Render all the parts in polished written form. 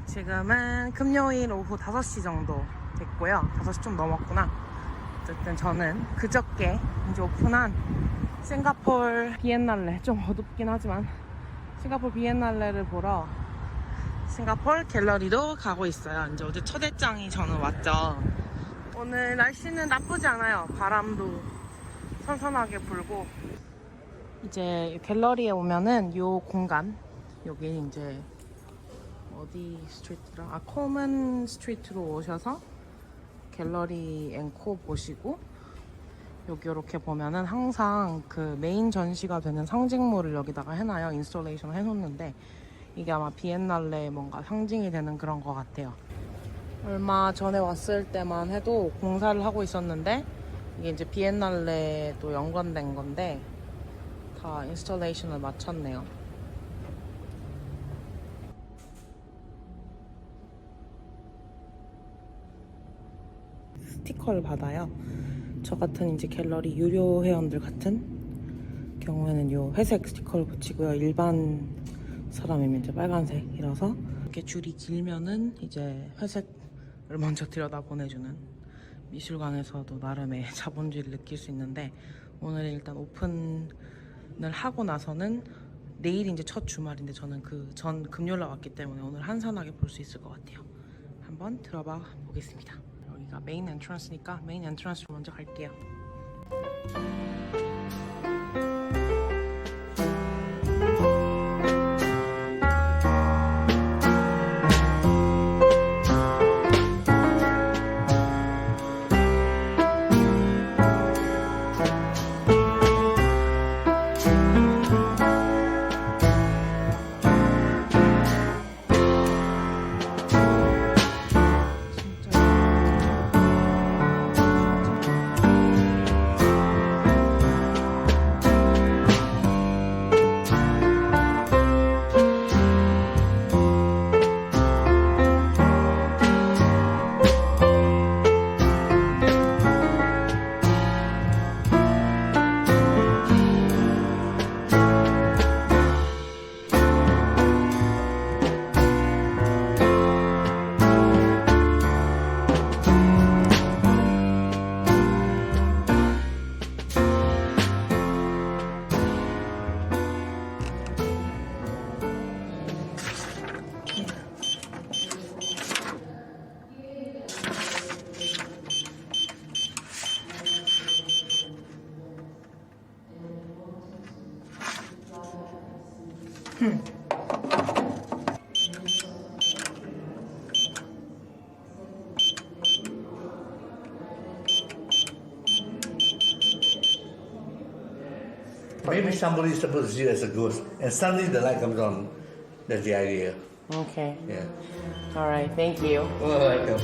지금은 금요일 오후 5시 정도 됐고요. 5시 좀 넘었구나. 어쨌든 저는 그저께 이제 오픈한 싱가포르 비엔날레, 좀 어둡긴 하지만 싱가포르 비엔날레를 보러 싱가포르 갤러리로 가고 있어요. 이제 어제 첫 회장이 저는 왔죠. 오늘 날씨는 나쁘지 않아요. 바람도 선선하게 불고. 이제 갤러리에 오면은 요 공간, 여기 이제 어디 스트리트라? 코먼 스트리트로 오셔서 갤러리 앵코 보시고, 여기 이렇게 보면은 항상 그 메인 전시가 되는 상징물을 여기다가 해놔요. 인스톨레이션 해놓는데 이게 아마 비엔날레의 뭔가 상징이 되는 그런 것 같아요. 얼마 전에 왔을 때만 해도 공사를 하고 있었는데 이게 이제 비엔날레도 연관된 건데 다 인스톨레이션을 마쳤네요. 스티커를 받아요. 저 같은 이제 갤러리 유료 회원들 같은 경우에는 요 회색 스티커를 붙이고요. 일반 사람이면 이제 빨간색이라서 이렇게 줄이 길면은 이제 회색을 먼저 들여다 보내주는, 미술관에서도 나름의 자본주의를 느낄 수 있는데, 오늘 일단 오픈을 하고 나서는 내일이 이제 첫 주말인데 저는 그 전 금요일날 왔기 때문에 오늘 한산하게 볼 수 있을 것 같아요. 한번 들어봐 보겠습니다. 여기가 메인 엔트런스니까 메인 엔트런스로 먼저 갈게요. Maybe somebody is supposed to see you as a ghost, and suddenly the light comes on. That's the idea. Okay. Yeah. Alright, thank you. Oh, welcome.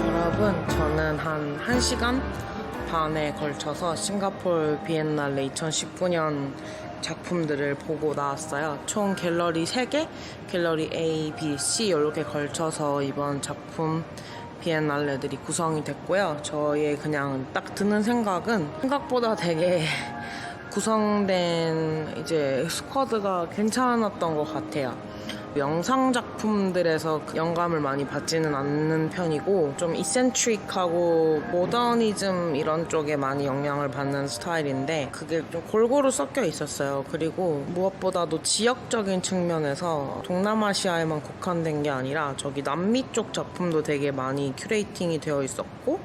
여러분, 저는 한 1시간 반에 걸쳐서 싱가포르 비엔날레 2019년 작품들을 보고 나왔어요. 총 갤러리 3개, 갤러리 A, B, C 이렇게 걸쳐서 이번 작품 비엔날레들이 구성이 됐고요. 저의 그냥 딱 드는 생각은 생각보다 되게 구성된 이제 스쿼드가 괜찮았던 것 같아요. 영상 작품들에서 영감을 많이 받지는 않는 편이고, 좀 이센트릭하고 모더니즘 이런 쪽에 많이 영향을 받는 스타일인데 그게 좀 골고루 섞여 있었어요. 그리고 무엇보다도 지역적인 측면에서 동남아시아에만 국한된 게 아니라 저기 남미 쪽 작품도 되게 많이 큐레이팅이 되어 있었고,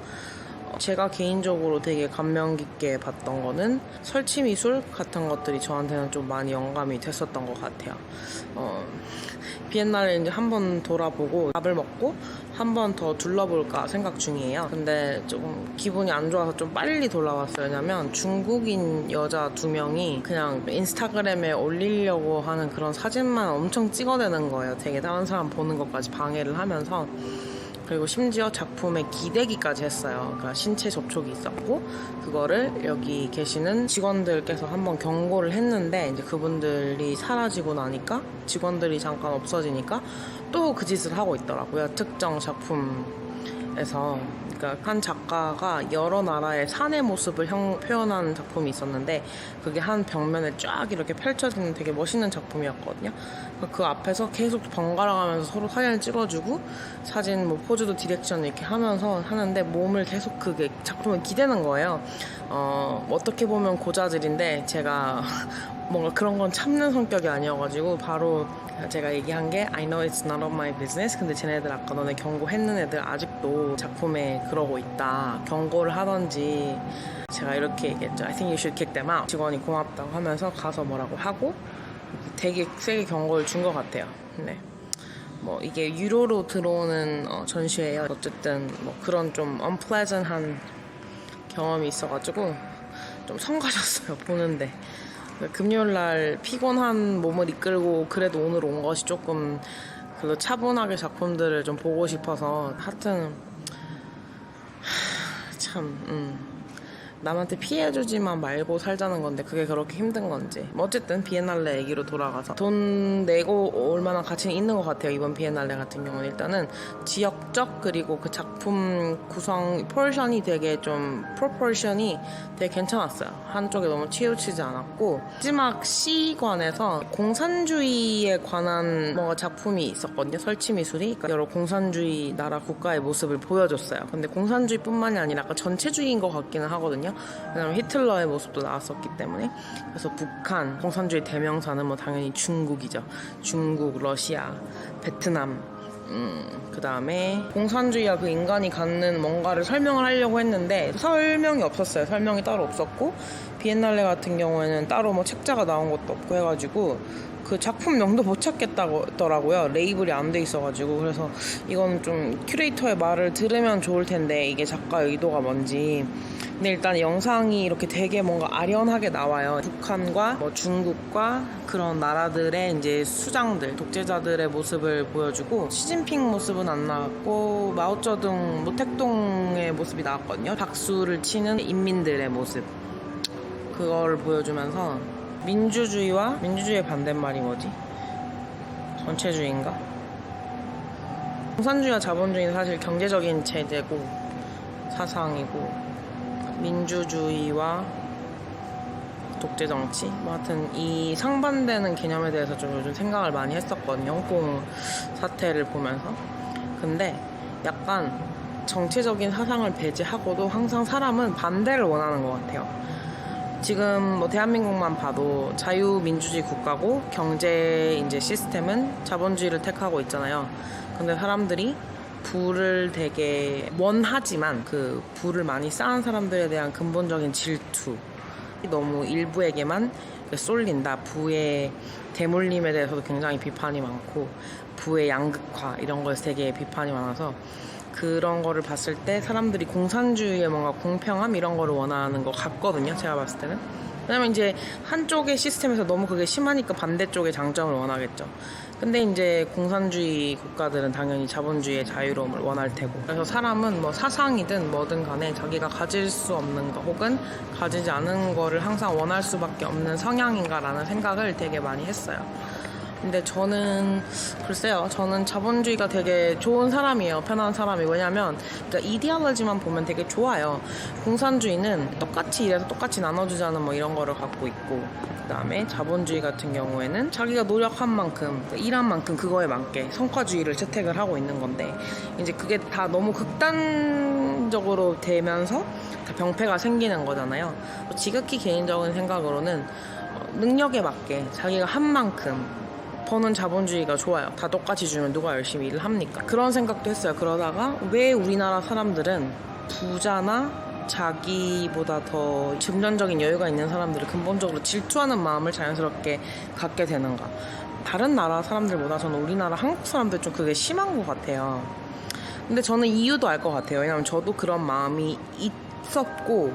제가 개인적으로 되게 감명 깊게 봤던 거는 설치 미술 같은 것들이 저한테는 좀 많이 영감이 됐었던 것 같아요. 비엔날레 이제 한번 돌아보고 밥을 먹고 한 번 더 둘러볼까 생각 중이에요. 근데 조금 기분이 안 좋아서 좀 빨리 돌아왔어요. 왜냐면 중국인 여자 2명이 그냥 인스타그램에 올리려고 하는 그런 사진만 엄청 찍어내는 거예요. 되게 다른 사람 보는 것까지 방해를 하면서. 그리고 심지어 작품에 기대기까지 했어요. 그러니까 신체 접촉이 있었고 그거를 여기 계시는 직원들께서 한번 경고를 했는데 이제 그분들이 사라지고 나니까 직원들이 잠깐 없어지니까 또 그 짓을 하고 있더라고요. 특정 작품에서. 그러니까 한 작가가 여러 나라의 산의 모습을 표현한 작품이 있었는데 그게 한 벽면에 쫙 이렇게 펼쳐지는 되게 멋있는 작품이었거든요. 그 앞에서 계속 번갈아 가면서 서로 사진을 찍어주고 사진 뭐 포즈도 디렉션 이렇게 하면서 하는데 몸을 계속 그게 작품을 기대는 거예요. 어떻게 보면 고자질인데 제가 뭔가 그런 건 참는 성격이 아니어가지고 바로 제가 얘기한 게 I know it's none of my business. 근데 쟤네들 아까 너네 경고했는 애들 아직도 작품에 그러고 있다. 경고를 하던지 제가 이렇게 얘기했죠. I think you should kick them out. 직원이 고맙다고 하면서 가서 뭐라고 하고 되게 세게 경고를 준 것 같아요. 네. 뭐 이게 유로로 들어오는 전시회예요. 어쨌든 뭐 그런 좀 unpleasant한 경험이 있어가지고 좀 성가셨어요. 보는데. 금요일날 피곤한 몸을 이끌고 그래도 오늘 온 것이 조금 그래도 차분하게 작품들을 좀 보고 싶어서 하여튼 참 남한테 피해주지만 말고 살자는 건데 그게 그렇게 힘든 건지 뭐 어쨌든 비엔날레 얘기로 돌아가서 돈 내고 얼마나 가치는 있는 것 같아요. 이번 비엔날레 같은 경우는 일단은 지역적 그리고 그 작품 구성 포션이 되게 좀 프로포션이 되게 괜찮았어요. 한쪽에 너무 치우치지 않았고 마지막 시관에서 공산주의에 관한 뭔가 작품이 있었거든요. 설치 미술이 그러니까 여러 공산주의 나라 국가의 모습을 보여줬어요. 근데 공산주의뿐만이 아니라 약간 전체주의인 것 같기는 하거든요. 왜냐면 히틀러의 모습도 나왔었기 때문에. 그래서 북한 공산주의 대명사는 뭐 당연히 중국이죠. 중국, 러시아, 베트남. 그 다음에 공산주의와 그 인간이 갖는 뭔가를 설명을 하려고 했는데 설명이 없었어요. 설명이 따로 없었고 비엔날레 같은 경우에는 따로 뭐 책자가 나온 것도 없고 해가지고 그 작품명도 못 찾겠다고 하더라고요. 레이블이 안 돼 있어가지고. 그래서 이건 좀 큐레이터의 말을 들으면 좋을 텐데 이게 작가 의도가 뭔지. 근데 일단 영상이 이렇게 되게 뭔가 아련하게 나와요. 북한과 뭐 중국과 그런 나라들의 이제 수장들, 독재자들의 모습을 보여주고 시진핑 모습은 안 나왔고 마오쩌둥, 모택동의 모습이 나왔거든요. 박수를 치는 인민들의 모습. 그거를 보여주면서 민주주의의 반대말이 뭐지? 전체주의인가? 공산주의와 자본주의는 사실 경제적인 체제고 사상이고 민주주의와 독재정치 뭐 하여튼 이 상반되는 개념에 대해서 좀 요즘 생각을 많이 했었거든요. 홍콩 사태를 보면서. 근데 약간 정치적인 사상을 배제하고도 항상 사람은 반대를 원하는 것 같아요. 지금 뭐 대한민국만 봐도 자유민주주의 국가고 경제 이제 시스템은 자본주의를 택하고 있잖아요. 근데 사람들이 부를 되게 원하지만 그 부를 많이 쌓은 사람들에 대한 근본적인 질투 너무 일부에게만 쏠린다. 부의 대물림에 대해서도 굉장히 비판이 많고 부의 양극화 이런 거에서 되게 비판이 많아서 그런 거를 봤을 때 사람들이 공산주의의 뭔가 공평함 이런 거를 원하는 것 같거든요. 제가 봤을 때는. 왜냐면 이제 한쪽의 시스템에서 너무 그게 심하니까 반대쪽의 장점을 원하겠죠. 근데 이제 공산주의 국가들은 당연히 자본주의의 자유로움을 원할 테고. 그래서 사람은 뭐 사상이든 뭐든 간에 자기가 가질 수 없는 거 혹은 가지지 않은 거를 항상 원할 수밖에 없는 성향인가라는 생각을 되게 많이 했어요. 근데 저는 글쎄요, 저는 자본주의가 되게 좋은 사람이에요. 편한 사람이. 왜냐면 그러니까 이데올로지만 보면 되게 좋아요. 공산주의는 똑같이 일해서 똑같이 나눠주자는 뭐 이런 거를 갖고 있고, 그 다음에 자본주의 같은 경우에는 자기가 노력한 만큼, 일한 만큼 그거에 맞게 성과주의를 채택을 하고 있는 건데, 이제 그게 다 너무 극단적으로 되면서 다 병폐가 생기는 거잖아요. 지극히 개인적인 생각으로는 능력에 맞게 자기가 한 만큼 버는 자본주의가 좋아요. 다 똑같이 주면 누가 열심히 일을 합니까? 그런 생각도 했어요. 그러다가 왜 우리나라 사람들은 부자나 자기보다 더 금전적인 여유가 있는 사람들을 근본적으로 질투하는 마음을 자연스럽게 갖게 되는가? 다른 나라 사람들보다 저는 우리나라 한국 사람들 좀 그게 심한 것 같아요. 근데 저는 이유도 알 것 같아요. 왜냐면 저도 그런 마음이 있었고,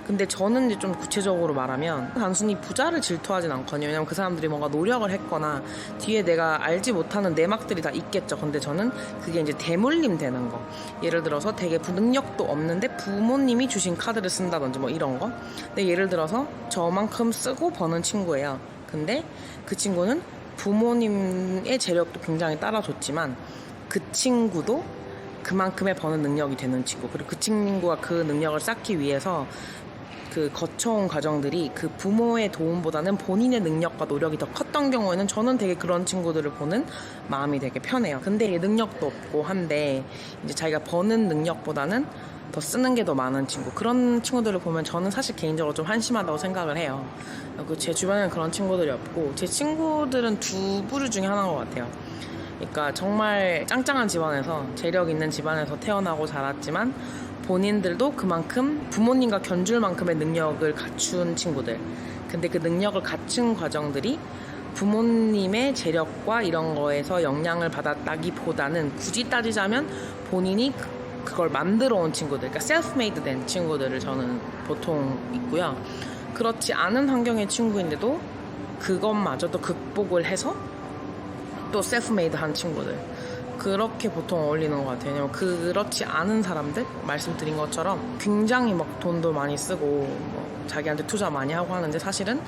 근데 저는 이제 좀 구체적으로 말하면 단순히 부자를 질투하진 않거든요. 왜냐면 그 사람들이 뭔가 노력을 했거나 뒤에 내가 알지 못하는 내막들이 다 있겠죠. 근데 저는 그게 이제 대물림 되는 거. 예를 들어서 되게 능력도 없는데 부모님이 주신 카드를 쓴다든지 뭐 이런 거. 근데 예를 들어서 저만큼 쓰고 버는 친구예요. 근데 그 친구는 부모님의 재력도 굉장히 따라줬지만 그 친구도 그만큼의 버는 능력이 되는 친구, 그리고 그 친구가 그 능력을 쌓기 위해서 그 거쳐온 과정들이 그 부모의 도움보다는 본인의 능력과 노력이 더 컸던 경우에는 저는 되게 그런 친구들을 보는 마음이 되게 편해요. 근데 능력도 없고 한데 이제 자기가 버는 능력보다는 더 쓰는 게 더 많은 친구, 그런 친구들을 보면 저는 사실 개인적으로 좀 한심하다고 생각을 해요. 그리고 제 주변에는 그런 친구들이 없고, 제 친구들은 두 부류 중에 하나인 것 같아요. 그러니까 정말 짱짱한 집안에서, 재력 있는 집안에서 태어나고 자랐지만 본인들도 그만큼 부모님과 견줄 만큼의 능력을 갖춘 친구들. 근데 그 능력을 갖춘 과정들이 부모님의 재력과 이런 거에서 영향을 받았다기보다는 굳이 따지자면 본인이 그걸 만들어 온 친구들, 그러니까 셀프메이드 된 친구들을 저는 보통 있고요. 그렇지 않은 환경의 친구인데도 그것마저도 극복을 해서 또 셀프메이드 한 친구들, 그렇게 보통 어울리는 것 같아요. 왜냐면 그렇지 않은 사람들, 말씀드린 것처럼 굉장히 막 돈도 많이 쓰고 뭐 자기한테 투자 많이 하고 하는데 사실은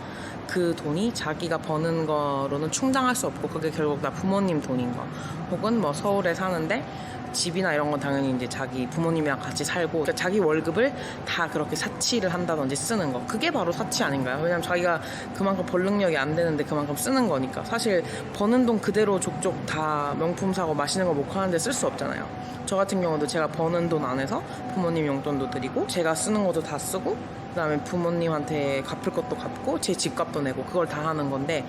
그 돈이 자기가 버는 거로는 충당할 수 없고, 그게 결국 다 부모님 돈인 거, 혹은 뭐 서울에 사는데 집이나 이런 건 당연히 이제 자기 부모님이랑 같이 살고, 그러니까 자기 월급을 다 그렇게 사치를 한다든지 쓰는 거, 그게 바로 사치 아닌가요? 왜냐면 자기가 그만큼 벌 능력이 안 되는데 그만큼 쓰는 거니까. 사실 버는 돈 그대로 족족 다 명품 사고 맛있는 거 먹고 하는데 쓸 수 없잖아요. 저 같은 경우도 제가 버는 돈 안에서 부모님 용돈도 드리고 제가 쓰는 것도 다 쓰고 그 다음에 부모님한테 갚을 것도 갚고 제 집값도 내고 그걸 다 하는 건데,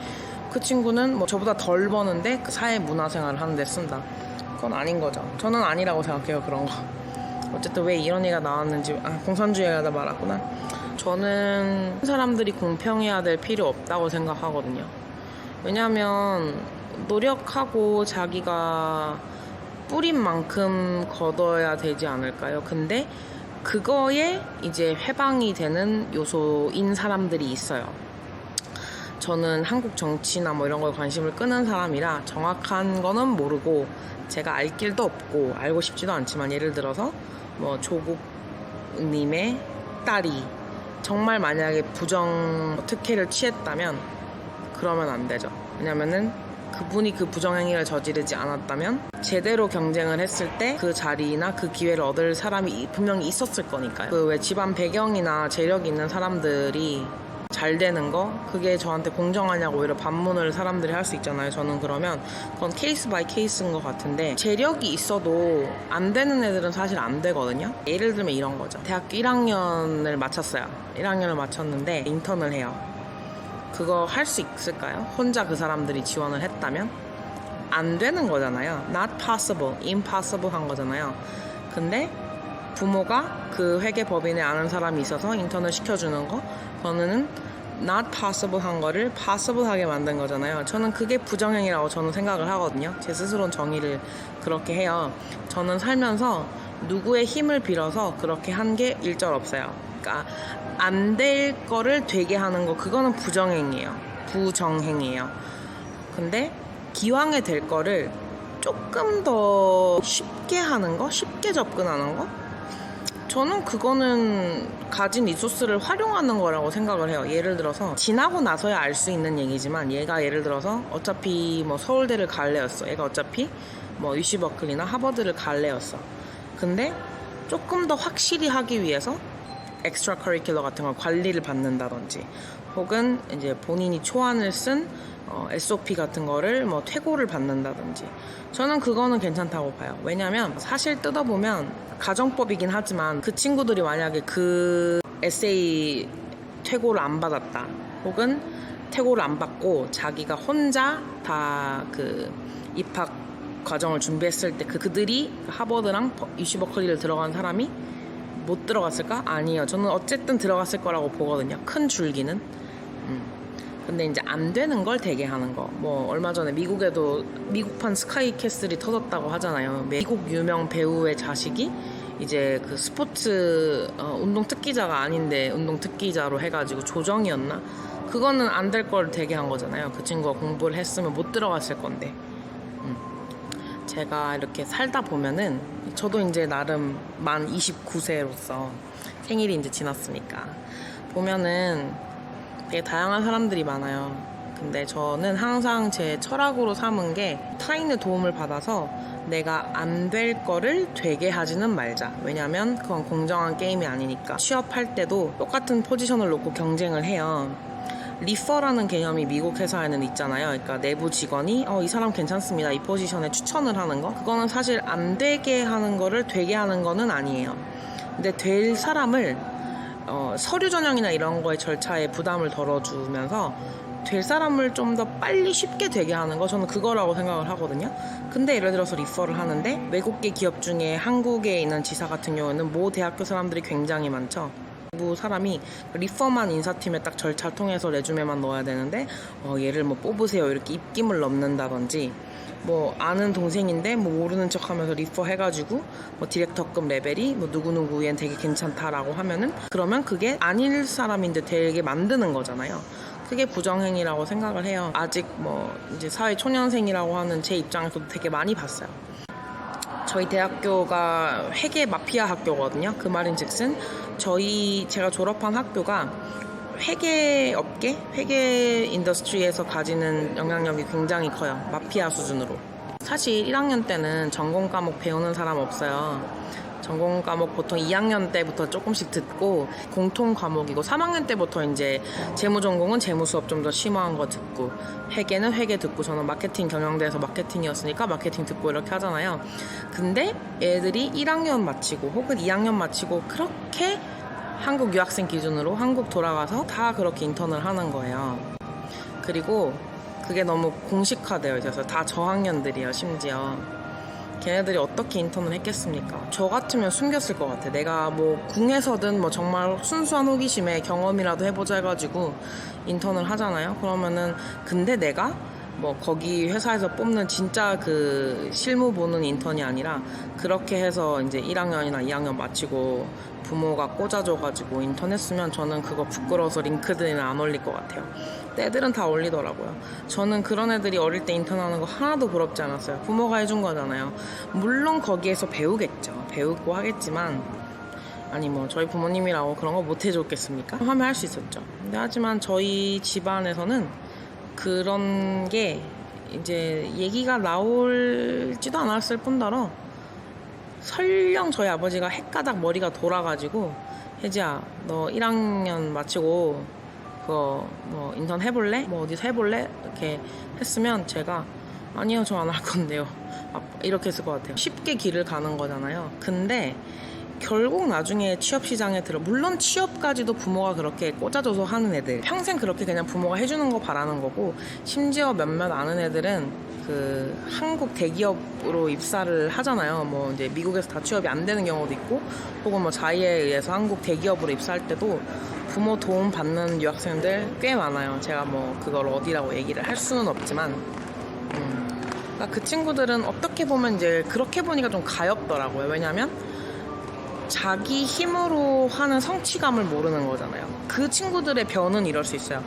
그 친구는 뭐 저보다 덜 버는데 그 사회 문화생활을 하는데 쓴다. 그건 아닌 거죠. 저는 아니라고 생각해요, 그런 거. 어쨌든 왜 이런 얘기가 나왔는지, 공산주의하다 말았구나. 저는 사람들이 공평해야 될 필요 없다고 생각하거든요. 왜냐면 노력하고 자기가 뿌린 만큼 거둬야 되지 않을까요? 근데 그거에 이제 해방이 되는 요소인 사람들이 있어요. 저는 한국 정치나 뭐 이런 거에 관심을 끄는 사람이라 정확한 거는 모르고, 제가 알 길도 없고 알고 싶지도 않지만, 예를 들어서 뭐 조국 님의 딸이 정말 만약에 부정 특혜를 취했다면 그러면 안 되죠. 왜냐면은 그분이 그 부정행위를 저지르지 않았다면 제대로 경쟁을 했을 때 그 자리나 그 기회를 얻을 사람이 분명히 있었을 거니까요. 그 왜 집안 배경이나 재력이 있는 사람들이 잘 되는 거, 그게 저한테 공정하냐고 오히려 반문을 사람들이 할 수 있잖아요. 저는 그러면 그건 케이스 바이 케이스인 것 같은데, 재력이 있어도 안 되는 애들은 사실 안 되거든요. 예를 들면 이런 거죠. 대학교 1학년을 마쳤어요. 1학년을 마쳤는데 인턴을 해요. 그거 할 수 있을까요? 혼자 그 사람들이 지원을 했다면? 안 되는 거잖아요. Not possible, impossible 한 거잖아요. 근데 부모가 그 회계법인에 아는 사람이 있어서 인턴을 시켜주는 거, 그거는 not possible 한 거를 possible 하게 만든 거잖아요. 저는 그게 부정행위라고 저는 생각을 하거든요. 제 스스로는 정의를 그렇게 해요. 저는 살면서 누구의 힘을 빌어서 그렇게 한 게 일절 없어요. 그러니까 안 될 거를 되게 하는 거, 그거는 부정행위예요. 부정행위예요. 근데 기왕에 될 거를 조금 더 쉽게 하는 거, 쉽게 접근하는 거, 저는 그거는 가진 리소스를 활용하는 거라고 생각을 해요. 예를 들어서 지나고 나서야 알 수 있는 얘기지만, 얘가 예를 들어서 어차피 뭐 서울대를 갈 애였어. 얘가 어차피 뭐 UC 버클리나 하버드를 갈 애였어. 근데 조금 더 확실히 하기 위해서 엑스트라 커리큘러 같은 걸 관리를 받는다든지, 혹은 이제 본인이 초안을 쓴 SOP 같은 거를 뭐 퇴고를 받는다든지, 저는 그거는 괜찮다고 봐요. 왜냐면 사실 뜯어보면 가정법이긴 하지만 그 친구들이 만약에 그 에세이 퇴고를 안 받았다, 혹은 퇴고를 안 받고 자기가 혼자 다 그 입학 과정을 준비했을 때 그들이 하버드랑 UC 버클리를 들어간 사람이 못 들어갔을까? 아니에요. 저는 어쨌든 들어갔을 거라고 보거든요. 큰 줄기는. 근데 이제 안 되는 걸 되게 하는 거. 뭐 얼마 전에 미국에도 미국판 스카이 캐슬이 터졌다고 하잖아요. 미국 유명 배우의 자식이 이제 그 스포츠 운동 특기자가 아닌데 운동 특기자로 해가지고 조정이었나? 그거는 안 될 걸 되게 한 거잖아요. 그 친구가 공부를 했으면 못 들어갔을 건데. 제가 이렇게 살다 보면은 저도 이제 나름 만 29세로서 생일이 이제 지났으니까 보면은 되게 다양한 사람들이 많아요. 근데 저는 항상 제 철학으로 삼은 게 타인의 도움을 받아서 내가 안 될 거를 되게 하지는 말자. 왜냐면 그건 공정한 게임이 아니니까. 취업할 때도 똑같은 포지션을 놓고 경쟁을 해요. 리퍼라는 개념이 미국 회사에는 있잖아요. 그러니까 내부 직원이 이 사람 괜찮습니다. 이 포지션에 추천을 하는 거. 그거는 사실 안 되게 하는 거를 되게 하는 거는 아니에요. 근데 될 사람을 서류 전형이나 이런 거의 절차에 부담을 덜어주면서 될 사람을 좀 더 빨리 쉽게 되게 하는 거, 저는 그거라고 생각을 하거든요. 근데 예를 들어서 리퍼를 하는데 외국계 기업 중에 한국에 있는 지사 같은 경우는 모 대학교 사람들이 굉장히 많죠. 뭐 사람이 리퍼만 인사팀에 딱 절차 통해서 레주메만 넣어야 되는데 얘를 뭐 뽑으세요 이렇게 입김을 넣는다든지, 뭐 아는 동생인데 뭐 모르는 척하면서 리퍼 해가지고 뭐 디렉터급 레벨이 뭐 누구누구 얜 되게 괜찮다라고 하면은, 그러면 그게 아닐 사람인데 되게 만드는 거잖아요. 그게 부정행위라고 생각을 해요. 아직 뭐 이제 사회 초년생이라고 하는 제 입장에서도 되게 많이 봤어요. 저희 대학교가 회계 마피아 학교거든요. 그 말인즉슨 제가 졸업한 학교가 회계 업계, 회계 인더스트리에서 가지는 영향력이 굉장히 커요. 마피아 수준으로. 사실 1학년 때는 전공 과목 배우는 사람 없어요. 전공 과목 보통 2학년 때부터 조금씩 듣고 공통 과목이고, 3학년 때부터 이제 재무 전공은 재무 수업 좀 더 심화한 거 듣고, 회계는 회계 듣고, 저는 마케팅 경영대에서 마케팅이었으니까 마케팅 듣고 이렇게 하잖아요. 근데 애들이 1학년 마치고 혹은 2학년 마치고 그렇게 한국 유학생 기준으로 한국 돌아가서 다 그렇게 인턴을 하는 거예요. 그리고 그게 너무 공식화되어 있어서 다 저학년들이에요. 심지어 걔네들이 어떻게 인턴을 했겠습니까? 저 같으면 숨겼을 것 같아. 내가 뭐 궁에서든 뭐 정말 순수한 호기심에 경험이라도 해보자 해가지고 인턴을 하잖아요. 그러면은 근데 내가 뭐 거기 회사에서 뽑는 진짜 그 실무 보는 인턴이 아니라 그렇게 해서 이제 1학년이나 2학년 마치고 부모가 꽂아줘가지고 인턴했으면 저는 그거 부끄러워서 링크드인에 안 올릴 것 같아요. 애들은 다 올리더라고요. 저는 그런 애들이 어릴 때 인턴하는 거 하나도 부럽지 않았어요. 부모가 해준 거잖아요. 물론 거기에서 배우겠죠. 배우고 하겠지만, 아니 뭐 저희 부모님이라고 그런 거 못 해줬겠습니까? 하면 할 수 있었죠. 근데 하지만 저희 집안에서는 그런 게 이제 얘기가 나올지도 않았을 뿐더러, 설령 저희 아버지가 헷가닥 머리가 돌아가지고 혜지야 너 1학년 마치고 그거 뭐 인턴 해볼래? 뭐 어디서 해볼래? 이렇게 했으면 제가 아니요 저 안 할 건데요 이렇게 했을 것 같아요. 쉽게 길을 가는 거잖아요. 근데 결국 나중에 취업시장에 물론 취업까지도 부모가 그렇게 꽂아줘서 하는 애들, 평생 그렇게 그냥 부모가 해주는 거 바라는 거고, 심지어 몇몇 아는 애들은 그 한국 대기업으로 입사를 하잖아요. 뭐 이제 미국에서 다 취업이 안 되는 경우도 있고, 혹은 뭐 자의에 의해서 한국 대기업으로 입사할 때도 부모 도움 받는 유학생들 꽤 많아요. 제가 뭐 그걸 어디라고 얘기를 할 수는 없지만, 그러니까 그 친구들은 어떻게 보면 이제 그렇게 보니까 좀 가엽더라고요. 왜냐면 자기 힘으로 하는 성취감을 모르는 거잖아요. 그 친구들의 변은 이럴 수 있어요.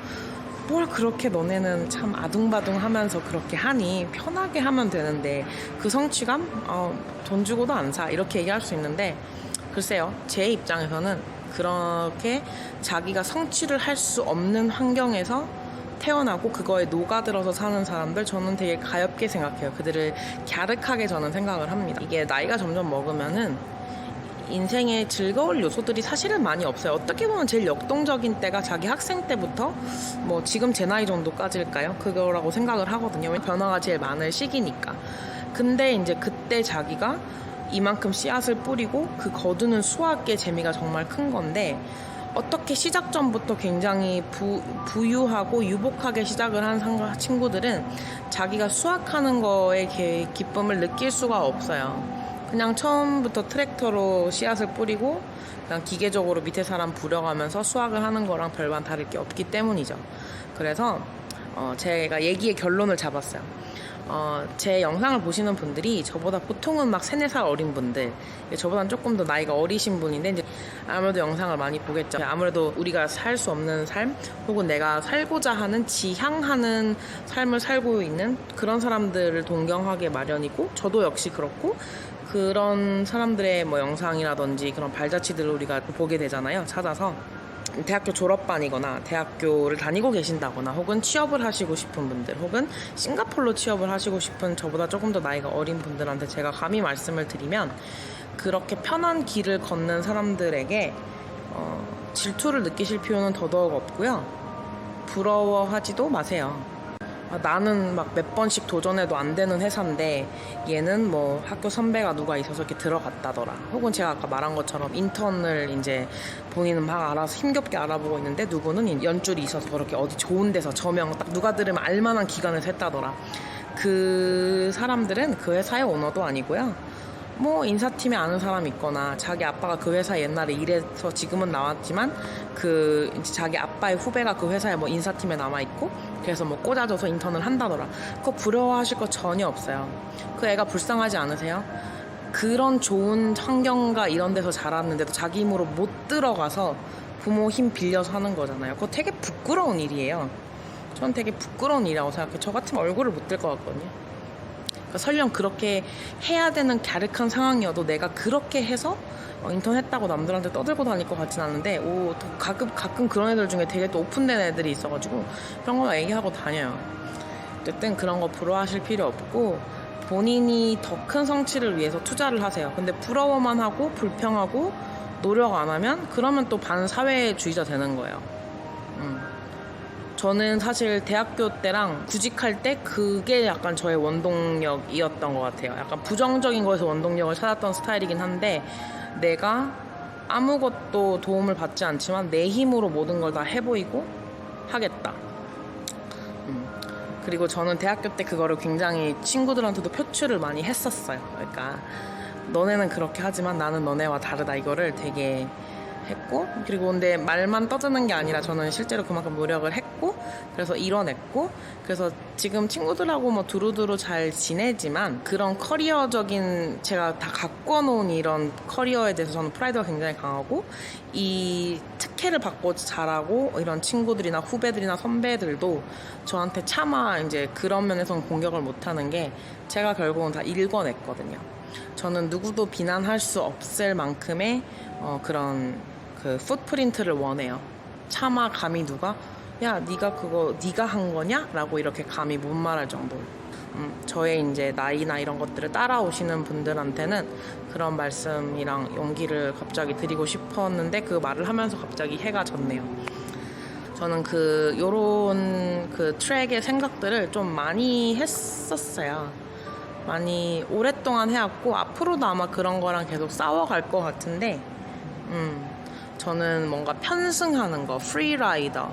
뭘 그렇게 너네는 참 아둥바둥 하면서 그렇게 하니, 편하게 하면 되는데 그 성취감? 돈 주고도 안 사. 이렇게 얘기할 수 있는데, 글쎄요, 제 입장에서는 그렇게 자기가 성취를 할 수 없는 환경에서 태어나고 그거에 녹아들어서 사는 사람들, 저는 되게 가엽게 생각해요. 그들을 갸륵하게 저는 생각을 합니다. 이게 나이가 점점 먹으면은 인생에 즐거울 요소들이 사실은 많이 없어요. 어떻게 보면 제일 역동적인 때가 자기 학생 때부터 뭐 지금 제 나이 정도까지일까요? 그거라고 생각을 하거든요. 변화가 제일 많을 시기니까. 근데 이제 그때 자기가 이만큼 씨앗을 뿌리고 그 거두는 수확의 재미가 정말 큰 건데, 어떻게 시작 전부터 굉장히 부유하고 유복하게 시작을 한 친구들은 자기가 수확하는 거에 기쁨을 느낄 수가 없어요. 그냥 처음부터 트랙터로 씨앗을 뿌리고 그냥 기계적으로 밑에 사람 부려가면서 수확을 하는 거랑 별반 다를 게 없기 때문이죠. 그래서 제가 얘기의 결론을 잡았어요. 제 영상을 보시는 분들이 저보다 보통은 막 3, 4살 어린 분들, 저보다는 조금 더 나이가 어리신 분인데 이제 아무래도 영상을 많이 보겠죠. 아무래도 우리가 살 수 없는 삶 혹은 내가 살고자 하는 지향하는 삶을 살고 있는 그런 사람들을 동경하게 마련이고, 저도 역시 그렇고, 그런 사람들의 뭐 영상이라든지 그런 발자취들을 우리가 보게 되잖아요. 찾아서 대학교 졸업반이거나 대학교를 다니고 계신다거나 혹은 취업을 하시고 싶은 분들 혹은 싱가포르로 취업을 하시고 싶은 저보다 조금 더 나이가 어린 분들한테 제가 감히 말씀을 드리면, 그렇게 편한 길을 걷는 사람들에게 질투를 느끼실 필요는 더더욱 없고요. 부러워하지도 마세요. 나는 막 몇 번씩 도전해도 안 되는 회사인데 얘는 뭐 학교 선배가 누가 있어서 이렇게 들어갔다더라, 혹은 제가 아까 말한 것처럼 인턴을 이제 본인은 막 알아서 힘겹게 알아보고 있는데 누구는 연줄이 있어서 그렇게 어디 좋은 데서 저명 딱 누가 들으면 알만한 기관에서 했다더라. 그 사람들은 그 회사의 오너도 아니고요. 뭐 인사팀에 아는 사람이 있거나 자기 아빠가 그 회사에 옛날에 일해서 지금은 나왔지만 그 이제 자기 아빠의 후배가 그 회사에 뭐 인사팀에 남아있고 그래서 뭐 꽂아줘서 인턴을 한다더라. 그거 부러워하실 거 전혀 없어요. 그 애가 불쌍하지 않으세요? 그런 좋은 환경과 이런 데서 자랐는데도 자기 힘으로 못 들어가서 부모 힘 빌려서 하는 거잖아요. 그거 되게 부끄러운 일이에요. 전 되게 부끄러운 일이라고 생각해요. 저 같으면 얼굴을 못 들 것 같거든요. 그러니까 설령 그렇게 해야 되는 갸륵한 상황이어도 내가 그렇게 해서 인턴 했다고 남들한테 떠들고 다닐 것 같진 않은데, 가끔 그런 애들 중에 되게 또 오픈된 애들이 있어가지고 그런 거 얘기하고 다녀요. 어쨌든 그런 거 부러워하실 필요 없고 본인이 더 큰 성취를 위해서 투자를 하세요. 근데 부러워만 하고 불평하고 노력 안 하면 그러면 또 반사회주의자 되는 거예요. 저는 사실 대학교 때랑 구직할 때 그게 약간 저의 원동력이었던 것 같아요. 약간 부정적인 거에서 원동력을 찾았던 스타일이긴 한데, 내가 아무것도 도움을 받지 않지만 내 힘으로 모든 걸 다 해보이고 하겠다. 그리고 저는 대학교 때 그거를 굉장히 친구들한테도 표출을 많이 했었어요. 그러니까 너네는 그렇게 하지만 나는 너네와 다르다, 이거를 되게 했고, 그리고 근데 말만 떠드는 게 아니라 저는 실제로 그만큼 노력을 했고, 그래서 이뤄냈고, 그래서 지금 친구들하고 뭐 두루두루 잘 지내지만 그런 커리어적인 제가 다 가꿔놓은 이런 커리어에 대해서 저는 프라이드가 굉장히 강하고, 이 특혜를 받고 자라고 이런 친구들이나 후배들이나 선배들도 저한테 차마 이제 그런 면에서는 공격을 못하는 게 제가 결국은 다 읽어냈거든요. 저는 누구도 비난할 수 없을 만큼의 그런 그 풋프린트를 원해요. 차마 감히 누가 야 네가 그거 네가 한 거냐? 라고 이렇게 감히 못 말할 정도로. 저의 이제 나이나 이런 것들을 따라오시는 분들한테는 그런 말씀이랑 용기를 갑자기 드리고 싶었는데 그 말을 하면서 갑자기 해가 졌네요. 저는 요런 그 트랙의 생각들을 좀 많이 했었어요. 많이 오랫동안 해왔고 앞으로도 아마 그런 거랑 계속 싸워갈 것 같은데, 저는 뭔가 편승하는 거, 프리라이더,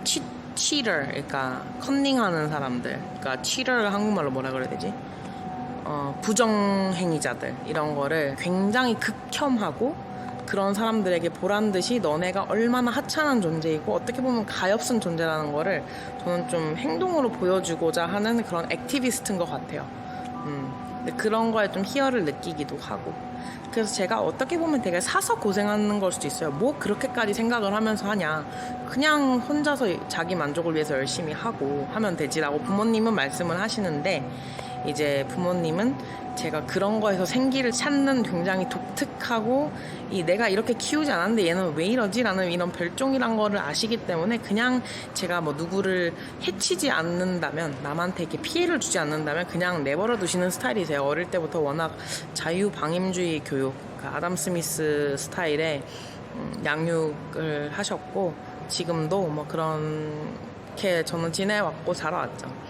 치터, 그러니까 컨닝하는 사람들, 그러니까 치터를 한국말로 뭐라 그래야 되지? 부정행위자들, 이런 거를 굉장히 극혐하고, 그런 사람들에게 보란듯이 너네가 얼마나 하찮은 존재이고 어떻게 보면 가엾은 존재라는 거를 저는 좀 행동으로 보여주고자 하는 그런 액티비스트인 것 같아요. 근데 그런 거에 좀 희열을 느끼기도 하고, 그래서 제가 어떻게 보면 되게 사서 고생하는 걸 수도 있어요. 뭐 그렇게까지 생각을 하면서 하냐, 그냥 혼자서 자기 만족을 위해서 열심히 하고 하면 되지라고 부모님은 말씀을 하시는데, 이제 부모님은 제가 그런 거에서 생기를 찾는 굉장히 독특하고 내가 이렇게 키우지 않았는데 얘는 왜 이러지? 라는 이런 별종이란 거를 아시기 때문에 그냥 제가 뭐 누구를 해치지 않는다면, 남한테 이렇게 피해를 주지 않는다면 그냥 내버려 두시는 스타일이세요. 어릴 때부터 워낙 자유방임주의 교육, 그러니까 아담 스미스 스타일의 양육을 하셨고, 지금도 뭐 그렇게 저는 지내왔고 자라왔죠.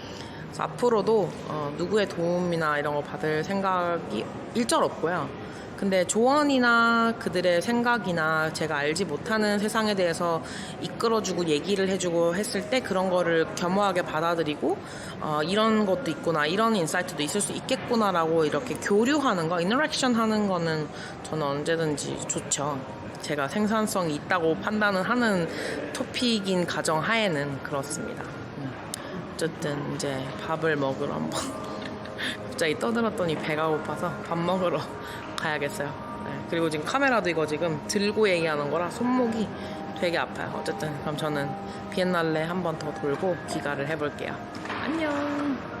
그래서 앞으로도 누구의 도움이나 이런 거 받을 생각이 일절 없고요. 근데 조언이나 그들의 생각이나 제가 알지 못하는 세상에 대해서 이끌어주고 얘기를 해주고 했을 때 그런 거를 겸허하게 받아들이고 이런 것도 있구나, 이런 인사이트도 있을 수 있겠구나라고 이렇게 교류하는 거, 인터랙션 하는 거는 저는 언제든지 좋죠. 제가 생산성이 있다고 판단을 하는 토픽인 가정 하에는 그렇습니다. 어쨌든 이제 밥을 먹으러 한번 갑자기 떠들었더니 배가 고파서 밥 먹으러 가야겠어요. 네, 그리고 지금 카메라도 이거 지금 들고 얘기하는 거라 손목이 되게 아파요. 어쨌든 그럼 저는 비엔날레 한 번 더 돌고 귀가를 해볼게요. 안녕.